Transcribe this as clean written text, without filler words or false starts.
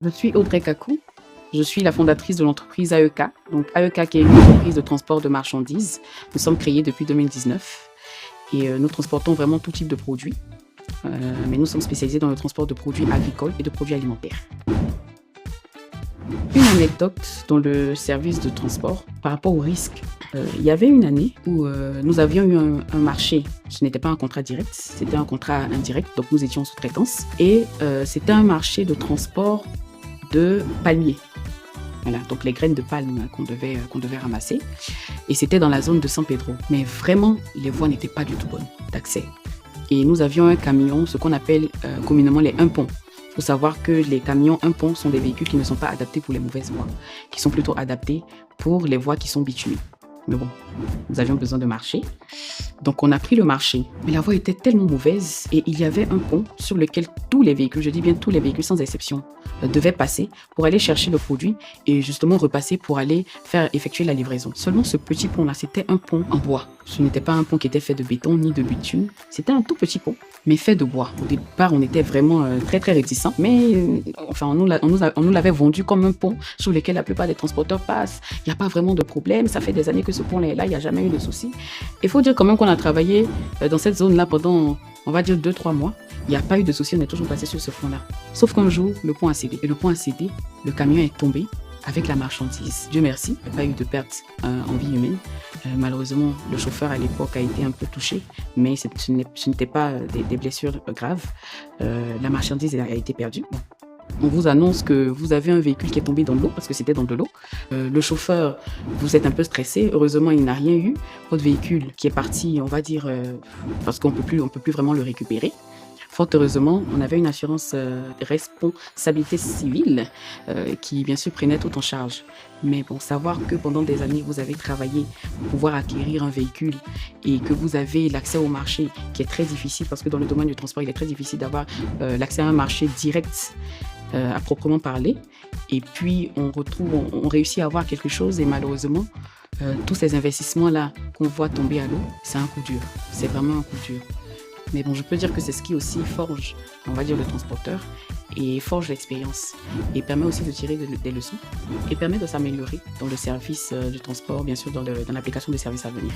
Je suis Audrey Kakou. Je suis la fondatrice de l'entreprise AEK. Donc AEK qui est une entreprise de transport de marchandises. Nous sommes créés depuis 2019 et nous transportons vraiment tout type de produits. Mais nous sommes spécialisés dans le transport de produits agricoles et de produits alimentaires. Une anecdote dans le service de transport par rapport au risque. Il y avait une année où nous avions eu un marché. Ce n'était pas un contrat direct, c'était un contrat indirect, donc nous étions en sous-traitance. Et c'était un marché de transport de palmiers. Voilà, donc les graines de palme qu'on devait ramasser. Et c'était dans la zone de San Pedro. Mais vraiment, les voies n'étaient pas du tout bonnes d'accès. Et nous avions un camion, ce qu'on appelle communément les un pont. Il faut savoir que les camions un pont sont des véhicules qui ne sont pas adaptés pour les mauvaises voies, qui sont plutôt adaptés pour les voies qui sont bitumées. Mais bon, nous avions besoin de marché. Donc on a pris le marché. Mais la voie était tellement mauvaise et il y avait un pont sur lequel tous les véhicules, je dis bien tous les véhicules sans exception, devaient passer pour aller chercher le produit et justement repasser pour aller effectuer la livraison. Seulement ce petit pont-là, c'était un pont en bois. Ce n'était pas un pont qui était fait de béton ni de bitume. C'était un tout petit pont, mais fait de bois. Au départ, on était vraiment très réticents, mais enfin, on nous l'avait vendu comme un pont sur lequel la plupart des transporteurs passent. Il n'y a pas vraiment de problème. Ça fait des années que ce pont-là est là, il n'y a jamais eu de souci. Il faut dire quand même qu'on a travaillé dans cette zone-là pendant, on va dire, 2-3 mois. Il n'y a pas eu de souci, on est toujours passé sur ce pont-là. Sauf qu'un jour, le pont a cédé. Et le pont a cédé, le camion est tombé avec la marchandise. Dieu merci, il n'y a pas eu de perte en vie humaine. Malheureusement, le chauffeur à l'époque a été un peu touché, mais ce n'était pas des blessures graves. La marchandise a été perdue. Bon. On vous annonce que vous avez un véhicule qui est tombé dans l'eau, parce que c'était dans de l'eau. Le chauffeur, vous êtes un peu stressé. Heureusement, il n'a rien eu. Votre véhicule qui est parti, on va dire, parce qu'on peut plus vraiment le récupérer. Fort heureusement, on avait une assurance responsabilité civile qui, bien sûr, prenait tout en charge. Mais bon, savoir que pendant des années, vous avez travaillé pour pouvoir acquérir un véhicule et que vous avez l'accès au marché qui est très difficile, parce que dans le domaine du transport, il est très difficile d'avoir l'accès à un marché direct à proprement parler. Et puis, on réussit à avoir quelque chose et malheureusement, tous ces investissements-là qu'on voit tomber à l'eau, c'est un coup dur. C'est vraiment un coup dur. Mais bon, je peux dire que c'est ce qui aussi forge, on va dire, le transporteur et forge l'expérience et permet aussi de tirer des leçons et permet de s'améliorer dans le service du transport, bien sûr, dans l'application des services à venir.